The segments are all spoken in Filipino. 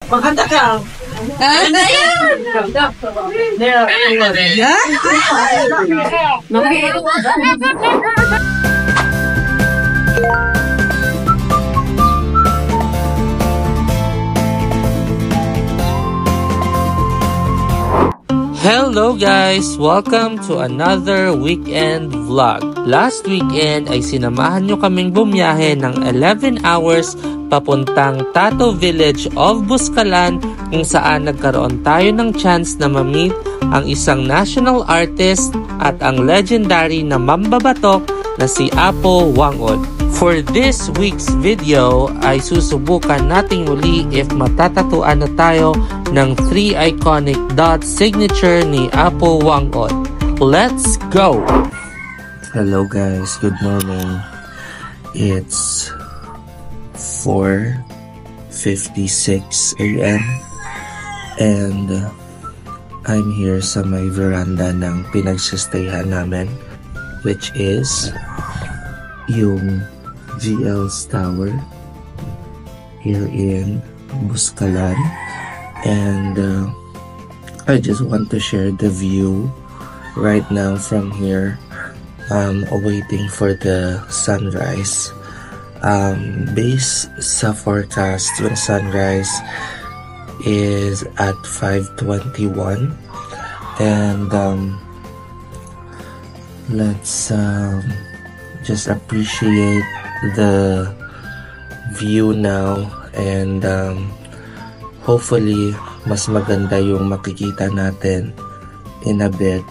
Maganda ka. Hello guys! Welcome to another weekend vlog. Last weekend ay sinamahan nyo kaming bumiyahe ng 11 hours papuntang Tato Village of Buscalan kung saan nagkaroon tayo ng chance na ma-meet ang isang national artist at ang legendary na mambabatok na si Apo Wangod. For this week's video ay susubukan nating muli if matatatuan na tayo ng 3 iconic dot signature ni Apo Wangod. Let's go! Hello guys, good morning. It's 4:56 a.m. and I'm here sa may veranda ng pinagsistayhan namin, which is yung GL's Tower here in Buscalan, and I just want to share the view right now from here. Waiting for the sunrise. Base sa forecast, yung sunrise is at 5:21, and let's just appreciate the view now, and hopefully mas maganda yung makikita natin in a bit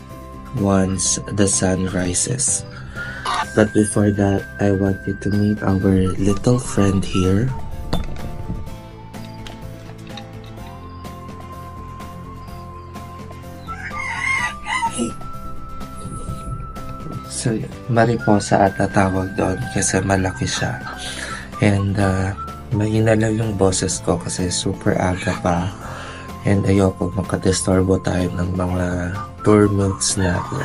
once the sun rises. But before that, I want you to meet our little friend here. So, mariposa at tatawag doon kasi malaki siya. And mahina lang yung boses ko kasi super aga pa. And ayoko makadisturbo tayo ng mga tour mates natin.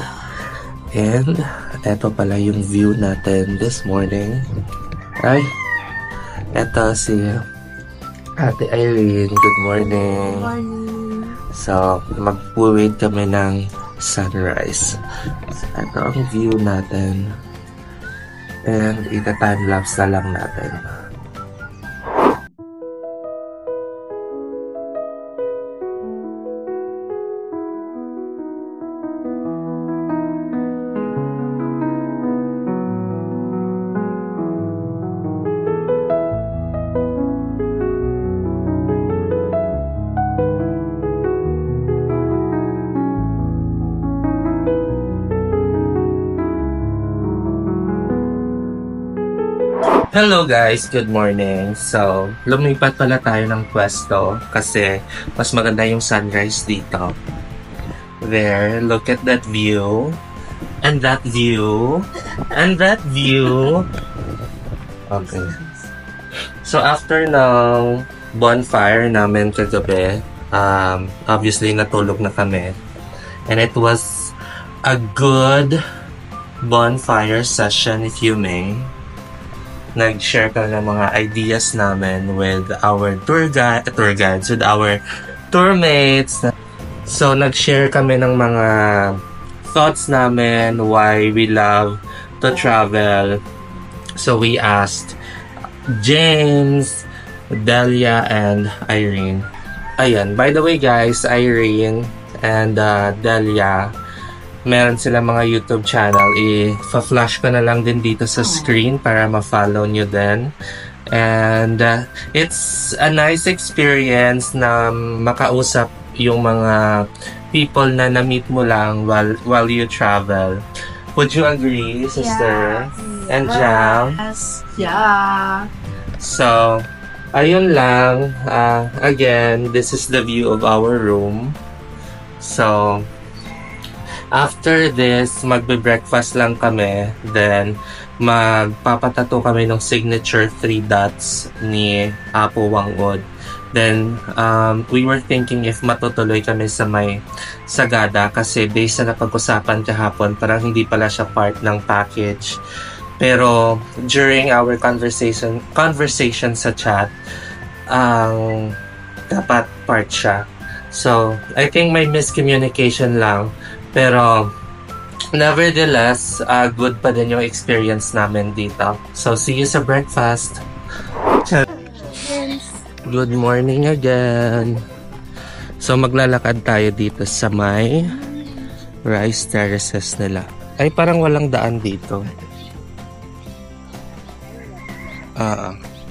And eto pala yung view natin this morning. Ay, eto si Ate Irene. Good morning. Good morning. So, mag-wait kami ng sunrise. So, ito ang view natin. And ita-timelapse na lang natin. Hello guys, good morning. So, lumipat pala tayo ng pwesto kasi mas maganda yung sunrise dito. There, look at that view. And that view. And that view. Okay. So, after ng bonfire namin kagabi, obviously natulog na kami. And it was a good bonfire session, if you may. Nag-share kami ng mga ideas namin with our tour guides, with our tour mates. So, nag-share kami ng mga thoughts namin, why we love to travel. So, we asked James, Delia, and Irene. Ayan, by the way guys, Irene and Delia, meron sila mga YouTube channel. I-flash ko na lang din dito sa screen para ma-follow nyo din. And it's a nice experience na makausap yung mga people na na-meet mo lang while you travel. Would you agree, sister? Yeah. And Jam? Yes. Yeah. So, ayun lang. Again, this is the view of our room. So, after this, magbe-breakfast lang kami. Then, magpapatato kami ng signature 3 dots ni Apo Wangod. Then, we were thinking if matutuloy kami sa may Sagada kasi based sa napag-usapan kahapon, parang hindi pala siya part ng package. Pero, during our conversation sa chat, ang dapat part siya. So, I think may miscommunication lang. Pero, nevertheless, good pa din yung experience namin dito. So, see you sa breakfast. Good morning again. So, maglalakad tayo dito sa may rice terraces nila. Ay, parang walang daan dito.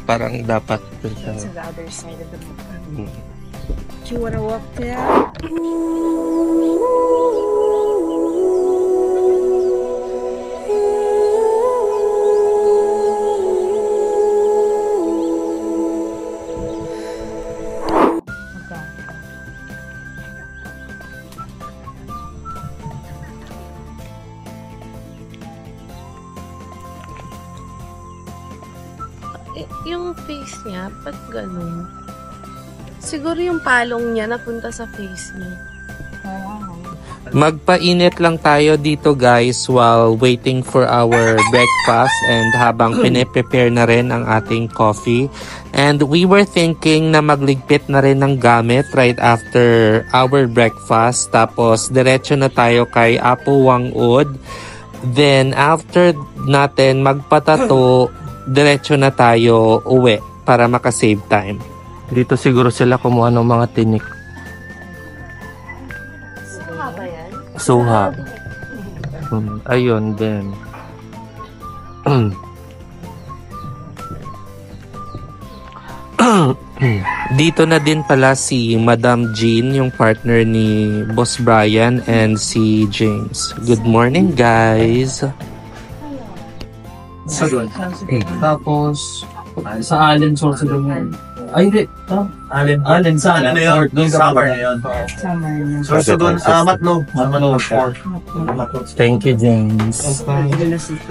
Parang dapat It's on the other side of the mountain. Hmm. Do you wanna walk there? Yung face niya, ba't ganun? Siguro yung palong niya napunta sa face niya. Magpainit lang tayo dito guys while waiting for our breakfast and habang piniprepare na rin ang ating coffee. And we were thinking na magligpit na rin ng gamit right after our breakfast. Tapos diretso na tayo kay Apo Wangud. Then after natin magpatato, diretso na tayo uwi para makasave time. Dito siguro sila kumuha ng mga tinik. Suha ba yan? Suha. Ayun din. Dito na din pala si Madam Jean, yung partner ni Boss Brian and si James. Good morning, guys. Sa doon. Tapos, sa Allen source doon yun. Ay, hindi. Allen sa Ano yun? doon Summer na yun. Summer na. So doon, Matno. Matno. Thank you, James.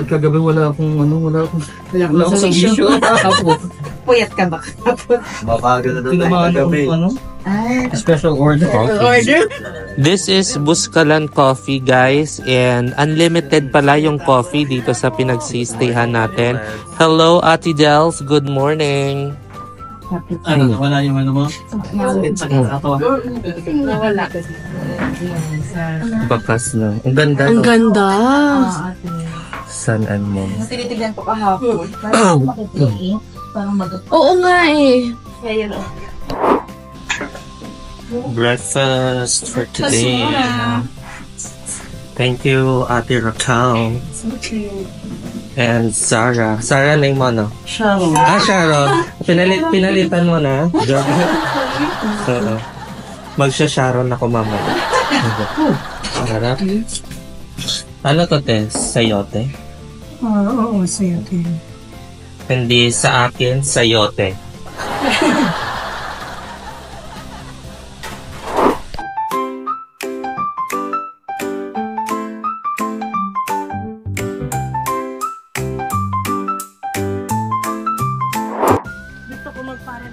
Kagabi wala akong wala akong issue. Puyat ka ba kapag? Baka gano'n doon Tinamaan tayo akong kagabi. special order. Order? This is Buskalan Coffee, guys. And unlimited pala yung coffee dito sa pinagsistayhan natin. Hello, Ate Dels. Good morning. Ano, wala yung ano mo? Wala. Bakas lang. Ang ganda. Ang no? ganda! Sanan mo. Tinitignan ko kahapon. Parang makikita. Parang Oo nga eh. Kaya yun. Breakfast for today. Thank you, Ate Raquel. And Sarah. Sarah na yung ano? Sharon. Sharon. Pinalitan mo na? Oo. Magsha-Sharon ako mamaya. Sarap. Ano to, Tess? Sayote? Oo, sa'yo. Hindi sa akin, sayote.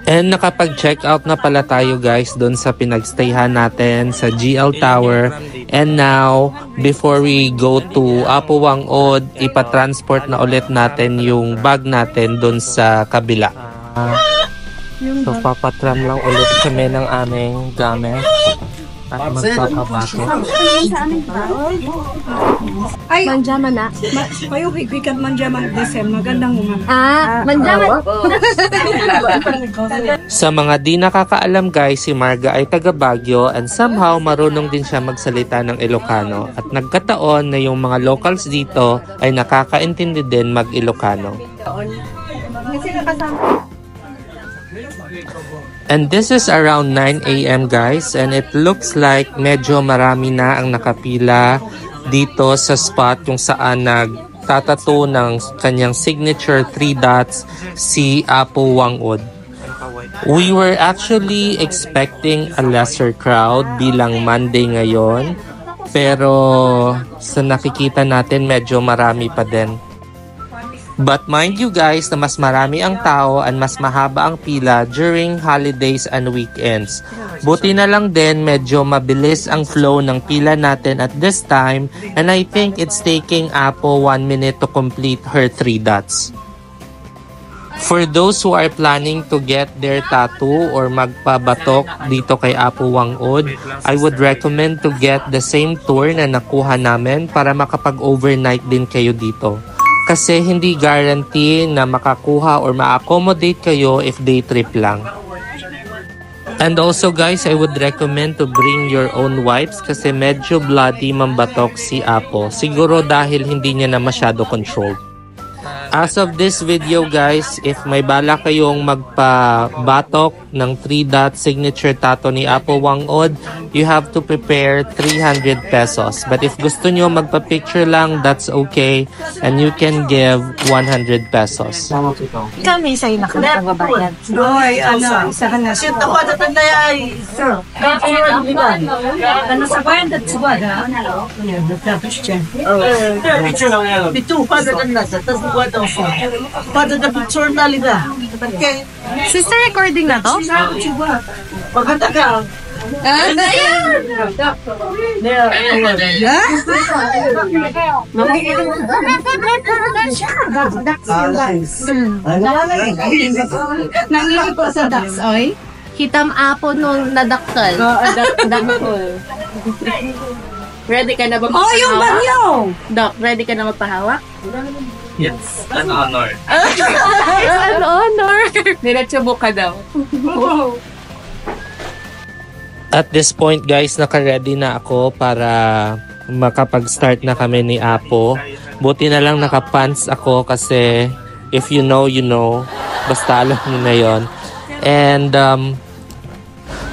And nakapag-check out na pala tayo guys doon sa pinagstayhan natin sa GL Tower. And now, before we go to Apo Wangud, ipatransport na ulit natin yung bag natin doon sa kabila. So, papatram lang ulit kami ng aming gamit. At magpapabake. Ay, Manjaman na. kayo higwikat man dyan mag-desem. Magandang umaga. Manjaman. Sa mga di nakakaalam guys, si Marga ay taga Baguio and somehow marunong din siya magsalita ng Ilocano. At nagkataon na yung mga locals dito ay nakakaintindi din mag-Ilocano. And this is around 9 AM guys, and it looks like medyo marami na ang nakapila dito sa spot kung saan nagtatato ng kanyang signature 3 dots si Apo Wangud. We were actually expecting a lesser crowd bilang Monday ngayon, pero sa nakikita natin medyo marami pa din. But mind you guys na mas marami ang tao at mas mahaba ang pila during holidays and weekends. Buti na lang din medyo mabilis ang flow ng pila natin at this time, and I think it's taking Apo 1 minute to complete her 3 dots. For those who are planning to get their tattoo or magpabatok dito kay Apo Wangod, I would recommend to get the same tour na nakuha namin para makapag-overnight din kayo dito. Kasi hindi guarantee na makakuha or ma-accommodate kayo if day trip lang. And also guys, I would recommend to bring your own wipes kasi medyo bloody mambatok si Apo. Siguro dahil hindi niya na masyado controlled. As of this video guys, if may bala kayong magpa-batok ng 3-dot signature tattoo ni Apo Wangod, you have to prepare 300 pesos. But if gusto nyo magpa-picture lang, that's okay. And you can give 100 pesos. Kami sa'yo nakapagbabayad. Hoy, isa ka na. Shoot ako, tatanda ay. Sir, ano sa bayan at subad, ha? Picture lang yan. Bitu, padatanda sa tasbuad ang phone. Padatanda picture na liga. Sister, recording na to? Pagkata ka. Nangingin ko sa ducks, oy. Hitam Apo nung nadaktal. Ready ka na ba magpahawak? Oh, yung banyo! Doc, ready ka na magpahawak? Yes, an honor. It's an honor! Niretsubo ka daw. At this point guys, naka-ready na ako para makapag-start na kami ni Apo. Buti na lang naka-pants ako kasi if you know, you know. Basta alam nyo na yon. And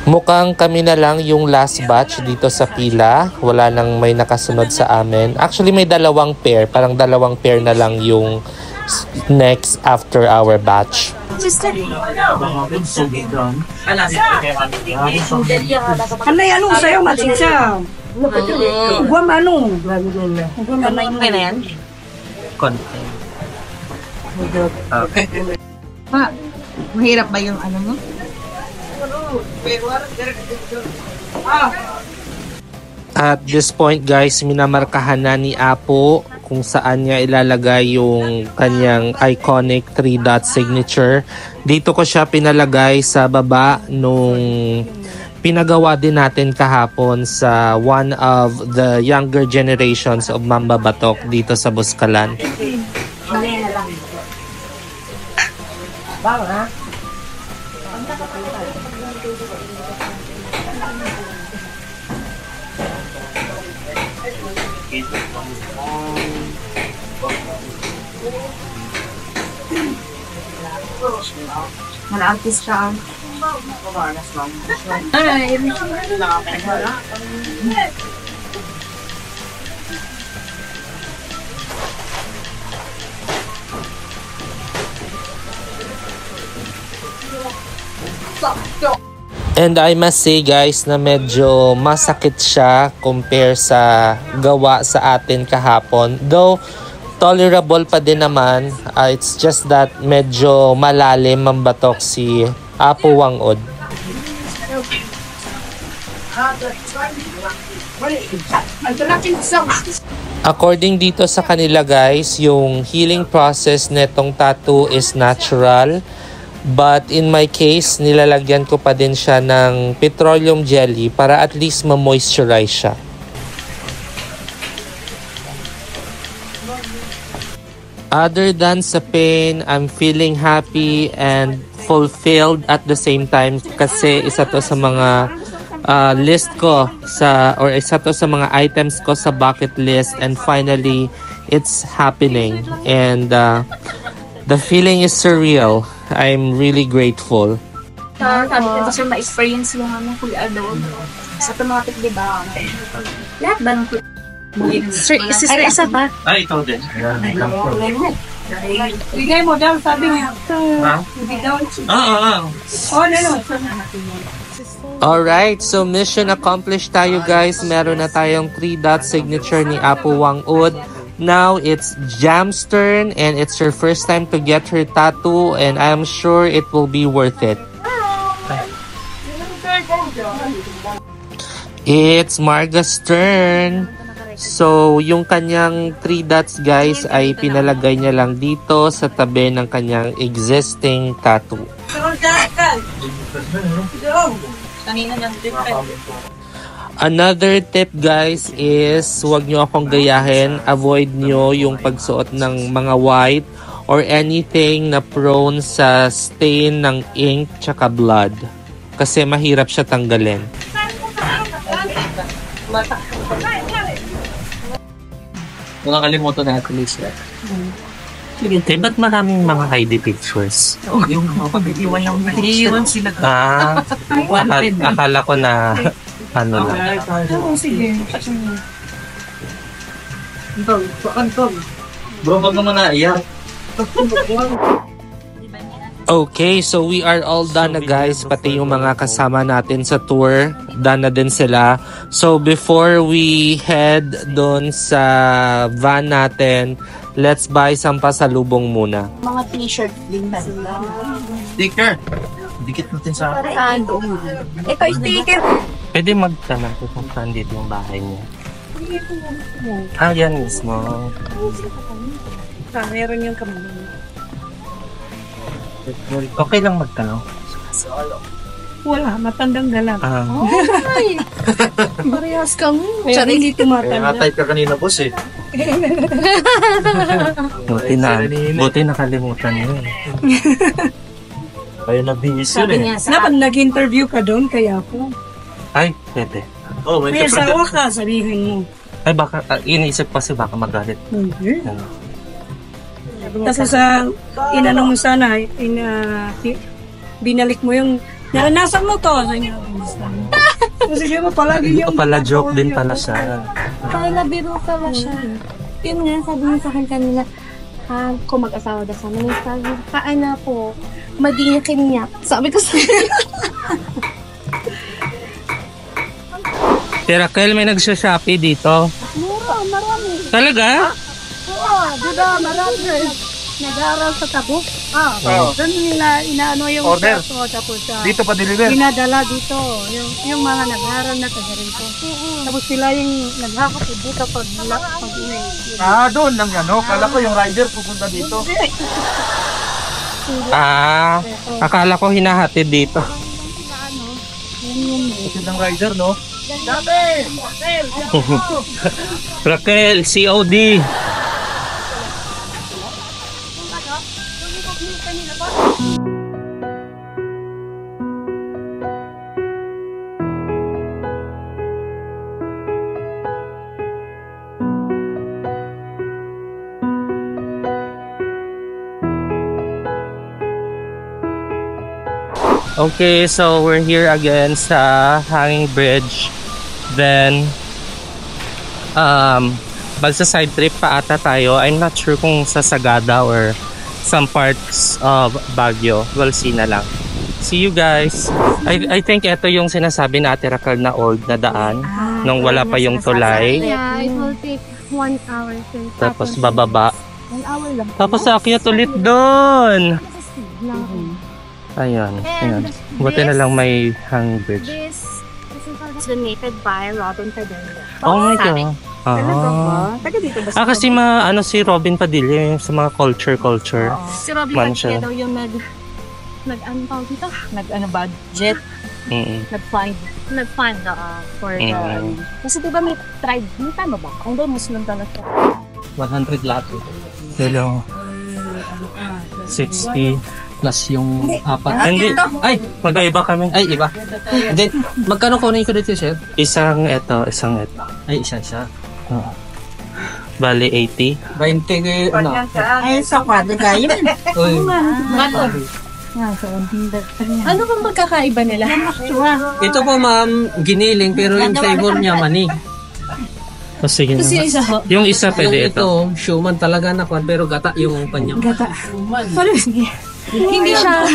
mukhang kami na lang yung last batch dito sa pila. Wala nang may nakasunod sa amin. Actually may dalawang pair. Parang dalawang pair na lang yung next after our batch. Anay, anong sa'yo, machicha? Huwag manong. Huwag manong ka na yan? Content. Pa, mahirap ba yung ano mo? At this point guys, minamarkahan na ni Apo kung saan niya ilalagay yung kanyang iconic 3-dot signature. Dito ko siya pinalagay sa baba nung pinagawa din natin kahapon sa one of the younger generations of Mamba Batok dito sa Buskalan. Mana-artist siya. And I must say guys na medyo masakit siya compare sa gawa sa atin kahapon. Though tolerable pa din naman, it's just that medyo malalim ang batok si Apo Wangod. According dito sa kanila guys, yung healing process netong tattoo is natural. But in my case, nilalagyan ko pa din siya ng petroleum jelly para at least ma-moisturize siya. Other than sa pain, I'm feeling happy and fulfilled at the same time kasi isa to sa mga list ko or isa to sa mga items ko sa bucket list, and finally it's happening, and the feeling is surreal. I'm really grateful. Sabi ko kasi ma-experience mo nga ng Kuya Adol. Sa automatic, di ba? Lahat ba ng Sir, isa pa. Ay, ito din. Bigay mo daw, sabi niya. Ha? Bigay daw. Oo. Oh, no. Alright, so mission accomplished tayo guys. Meron na tayong 3-dot signature ni Apo Wangod. Now it's Jam's turn, and it's her first time to get her tattoo, and I'm sure it will be worth it. It's Marga's turn. So, yung kanyang 3 dots guys ay pinalagay niya lang dito sa tabi ng kanyang existing tattoo. Another tip guys is huwag nyo akong gayahin. Avoid nyo yung pagsuot ng mga white or anything na prone sa stain ng ink tsaka blood. Kasi mahirap siya tanggalin. Kung nakalimutan natin Lisa. Eh, ba't maraming mga ID pictures? Yung pag-iwan lang. Iiwan sila. Akala ko na ano lang. Sige. Bro, wag naman na iyak. Okay, so we are all done na guys. Pati yung mga kasama natin sa tour, done na din sila. So before we head doon sa van natin, let's buy some pasalubong muna. Mga t-shirt din ba sila? Sticker. Dikit natin sa... Ito sticker. Pwede magtanong kung saan dito yung bahay niya. Ah, yan mismo. Meron yung kamay. Okay lang magtanong. Wala, matandang galang. Ah, Parehas kami. Pero hindi tumatanda. type ka kanina, boss eh. buti nakalimutan niyo. Kayo na bihis yun Sabi eh. niya sa Dapat nag-interview ka doon, kaya ako. Ay, pwede. Oh, may May asawa ka, sabihin mo. Ay, baka, iniisip kasi baka magalit. Hindi. Ano. Kasi sa inano mo sana, binalik mo yung naranasan mo to. Kasi di ba palagi Ito yung... pala joke din pala siya. Parang nabiro ka ba siya? Yun nga, sabi niya sa akin kanina, kung mag-asawa daw sa amin, sabi, paano po, madinyakin niya. Sabi ko sa Raquel, may nagsha-shopee dito. mura, marami. Talaga? Oo, di ba marami. Nag-aaral sa Tabu. Doon nila inaano yung Order. plato, tapos Dito pa deliver. dinadala dito. Yung mga nag-aaral na taga rito. Tapos sila yung naghakapit dito pag uwi. Doon lang yan, no? Kala ko yung rider pupunta dito. Ah, akala ko hinahatid dito. Kasi ng rider, no? Raquel, COD. Okay, so we're here again sa Hanging Bridge. Then, magsa side trip pa ata tayo. I'm not sure kung sa Sagada or some parts of Baguio. We'll see na lang. See you guys. I think ito yung sinasabi na Ate Raquel na old na daan nung wala pa yung tulay. Yeah, it will take 1 hour. Tapos bababa. 1 hour lang. Tapos akyat ulit doon. Ayun. Buti na lang may hang bridge. This is donated by Robin Padilla. Oh my God. Taga dito ba? Kasi si Robin Padilla yung sa mga culture. Si Robin Man siya. Padilla daw yung nag-ano tawag dito? Budget. Nag-fund for the... Kasi diba may tribe, may tama ba? Kung doon Muslim talaga. 100 lato. Hello. 60. Plus yung apat. Hindi. Ay! Magkaiba kami. Ay, iba. Then, magkano kunin ko dito, sir? Isang ito. Ay, isa. Bali 80. 20 ano? Ay, sa kwadro kayo. Uy. Ano bang magkakaiba nila? Ito po, ma'am, giniling, pero yung flavor niya, mani. O sige na. isa ho. Yung isa pwede ito. Ito, shuman talaga na kwan, pero gata yung panya. Hindi siya...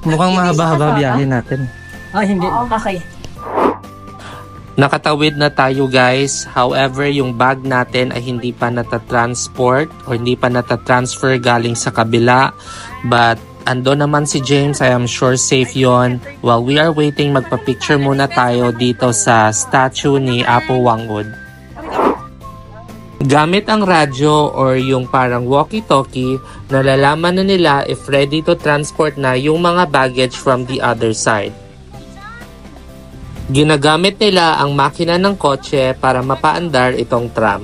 Mukhang mahaba-haba biyahe natin. Ay, hindi. Okay. Nakatawid na tayo guys. However, yung bag natin ay hindi pa natatransport or hindi pa natatransfer galing sa kabila. But ando naman si James. I am sure safe yon. While we are waiting, magpa-picture muna tayo dito sa statue ni Apo Wangud. Gamit ang radyo or yung parang walkie-talkie, nalalaman na nila if ready to transport na yung mga baggage from the other side. Ginagamit nila ang makina ng kotse para mapaandar itong tram.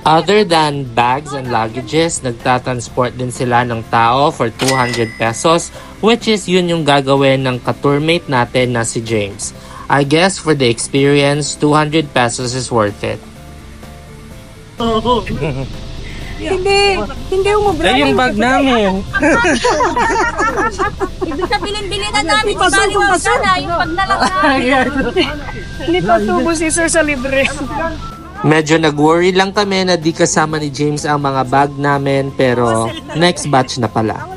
Other than bags and luggages, nagtatransport din sila ng tao for 200 pesos, which is yun yung gagawin ng ka-tourmate natin na si James. I guess for the experience, 200 pesos is worth it. Hindi umubra. Ay, yung bag namin. Ibig sabihin, bilinan namin si Baliwag sana, yung pagnalang namin. Hindi pa tubo si Sir sa libre. Medyo nag-worry lang kami na di kasama ni James ang mga bag namin, pero next batch na pala.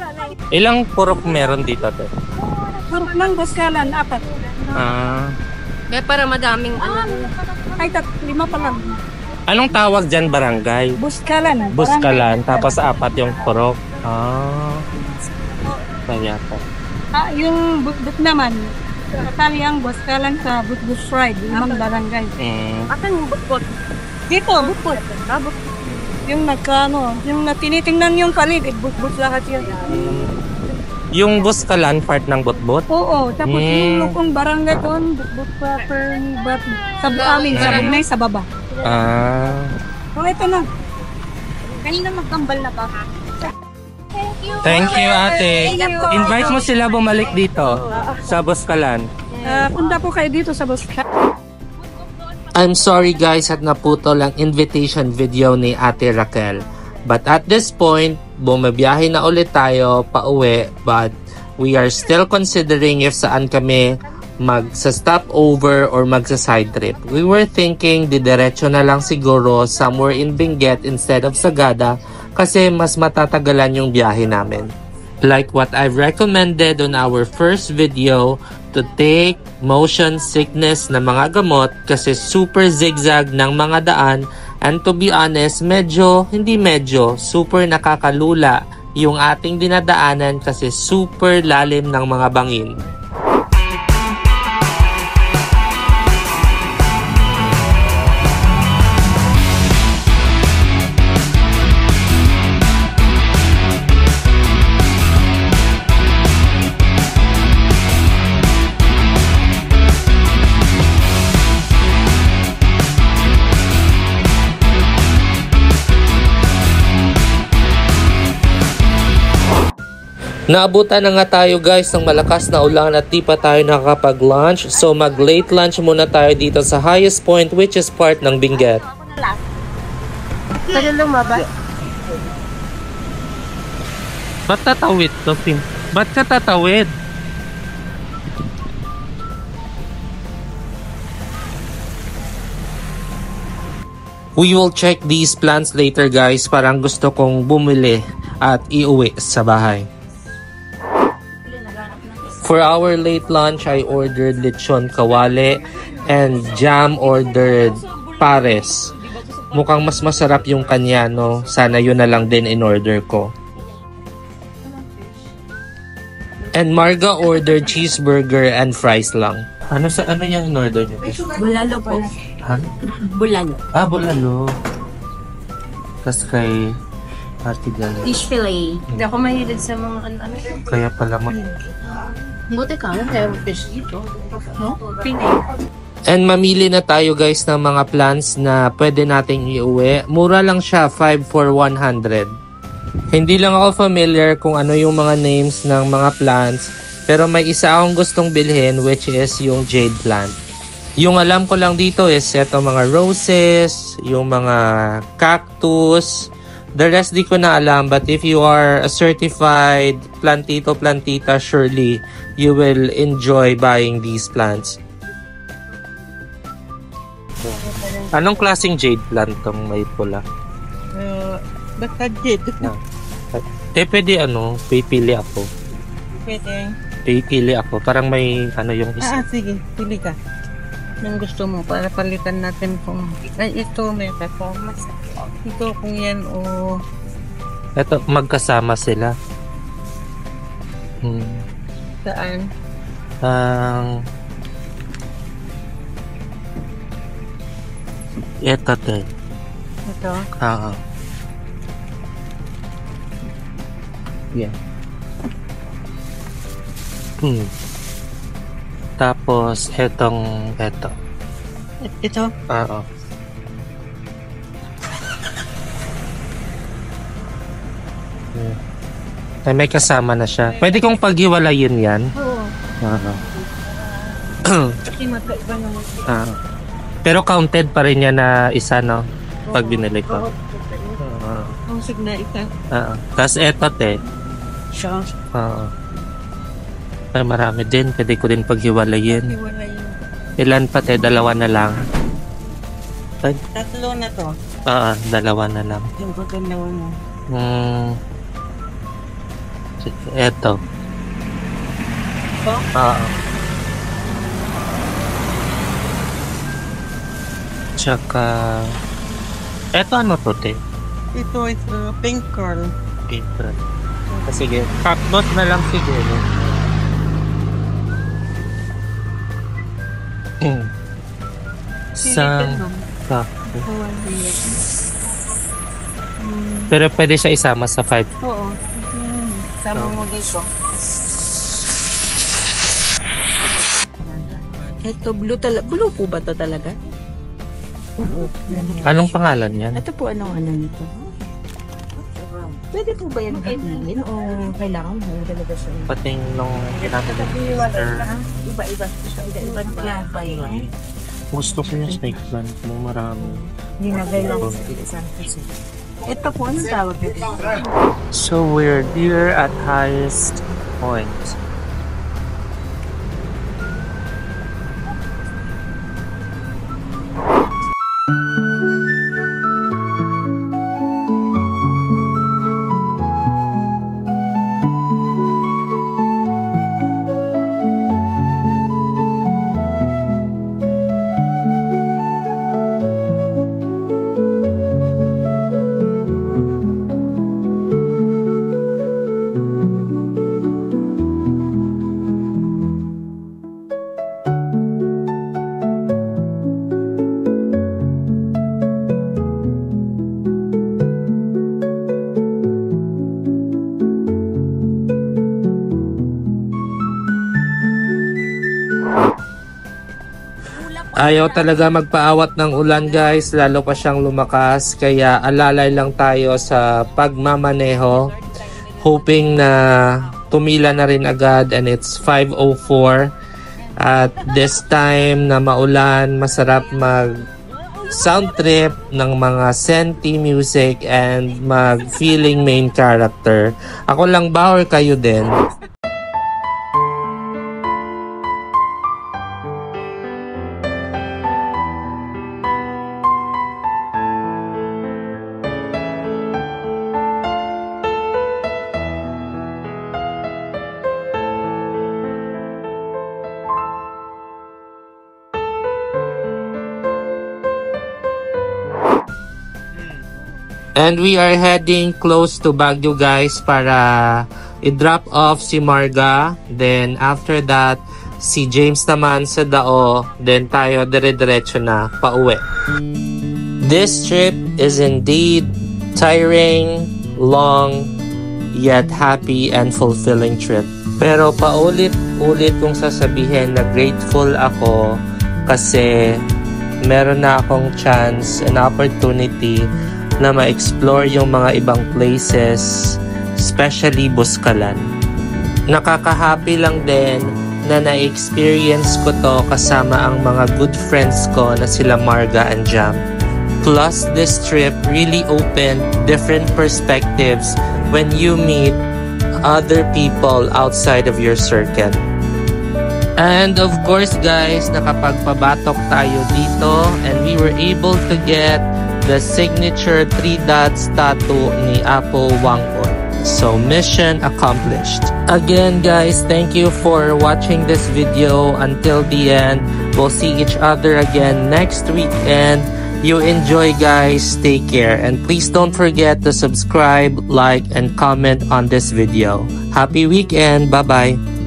Ilang purok meron dito, te? Purok ng Buskalan, 4. Para madaming Ay, 5 pa lang. Anong tawag dyan, barangay? Buskalan. Buskalan, tapos 4 yung purok. Kaya po. Yung Butbut naman, katali ang Buskalan sa Butbut Ride, 5 barangay. Asan yung bukbot? Dito, Butbut. Yung yung tinitingnan yung paligid, Butbut lahat yun. Yung Buskalan, part ng Butbut? Oo, tapos yung lukong barangay doon, Butbut proper, but sa amin, sa Bugnay, sa baba. So ito na. Kanina magkambal na ba? Thank you, ate. Invite mo sila bumalik dito sa Buskalan. Punta po kayo dito sa Buskalan. I'm sorry guys at naputol ang invitation video ni Ate Raquel. But at this point, bumabiyahe na ulit tayo pauwi, but we are still considering if saan kami magsa-stop over or magsa-side trip. We were thinking didiretso na lang siguro somewhere in Benguet instead of Sagada kasi mas matatagalan yung biyahe namin. Like what I've recommended on our first video, to take motion sickness na mga gamot kasi super zigzag ng mga daan, and to be honest, super nakakalula yung ating dinadaanan kasi super lalim ng mga bangin. Naabutan na nga tayo guys ng malakas na ulan at di pa tayo nakakapag-lunch. So mag-late lunch muna tayo dito sa highest point which is part ng Benguet. Tagal lumabas. Ba't tatawid to, Tim? Ba't ka tatawid? We will check these plants later guys. Parang gusto kong bumili at iuwi sa bahay. For our late lunch, I ordered lechon kawale and Jam ordered pares. Mukhang mas masarap yung kanya, no? Sana yun na lang din in order ko. And Marga ordered cheeseburger and fries lang. Ano yung in order niyo? Bulalo po. Ha? Bulalo. Bulalo. Tapos kay Artigan. Fish fillet. Hindi ako mahilig sa mga ano. Kaya pala Buti ka, kaya fish dito. No? And mamili na tayo guys ng mga plants na pwede nating iuwi. Mura lang siya, 5 for 100. Hindi lang ako familiar kung ano yung mga names ng mga plants, pero may isa akong gustong bilhin which is yung jade plant. Yung alam ko lang dito is eto mga roses, yung mga cactus. The rest di ko na alam, but if you are a certified plantita, surely you will enjoy buying these plants. Anong klaseng jade plant tong may pula? Basta jade. Pwede pipili ako. Pwede. Pipili ako. Parang may yung isa. Sige, pili ka. Anong gusto mo para palitan natin kung ito may kasama. Ito kung yan o... Ito, magkasama sila. Saan? Ito. Ito. Oo. Yeah. Tapos, eto. Ito. Oo. Ay, may kasama na siya. Pwede kong paghiwalayin yan. Oo. Oo. Kasi magkaiba naman. Pero counted pa rin yan na isa, no? Pag binili ko. Ang signa ito. Oo. Tapos eto, te. Siya. Oo. Ay, marami din. Pwede ko din paghiwalayin. Wala yun. Ilan pa, te? Dalawa na lang. Ay, Tatlo na to. oo, dalawa na lang. Yung pagkalawa mo. Eto. Ito? Oo. Tsaka... Eto ano to, te? Ito is pink curl. April. Sige, top na lang siguro. Sa... Pero pwede siya isama sa 5. Oo. Sama mo dito. Ito, blue po ba to talaga? Oo. Anong pangalan yan? Ito po, anong ano nito? Pwede po ba yan kainin o kailangan mo talaga siya? Pating nung ginagawa Iba-iba. Iba-iba pa yun. gusto ko yung snake plant mo, marami. Hindi na kailangan sa isang kasi. Ito po, anong tawag dito? So we're here at highest point. Ayaw talaga magpaawat ng ulan guys, lalo pa siyang lumakas, kaya alalay lang tayo sa pagmamaneho, hoping na tumila na rin agad, and it's 5:04 at this time na maulan, masarap mag sound trip ng mga senti music and mag feeling main character. Ako lang ba or kayo din? And we are heading close to Baguio guys para i-drop off si Marga. Then after that, si James naman sa Dao. Then tayo dire-diretso na pauwi. This trip is indeed tiring, long, yet happy and fulfilling trip. Pero paulit-ulit kong sasabihin na grateful ako kasi meron na akong chance and opportunity na ma-explore yung mga ibang places, especially Buscalan. Nakaka-happy lang din na na-experience ko to kasama ang mga good friends ko na sila Marga and Jam. Plus, this trip really opened different perspectives when you meet other people outside of your circle. And of course guys, nakapagpabatok tayo dito and we were able to get the signature 3 dots tattoo ni Apo Wangkot. So mission accomplished. Again guys, thank you for watching this video until the end. We'll see each other again next weekend. You enjoy guys, take care, and please don't forget to subscribe, like, and comment on this video. Happy weekend, bye bye.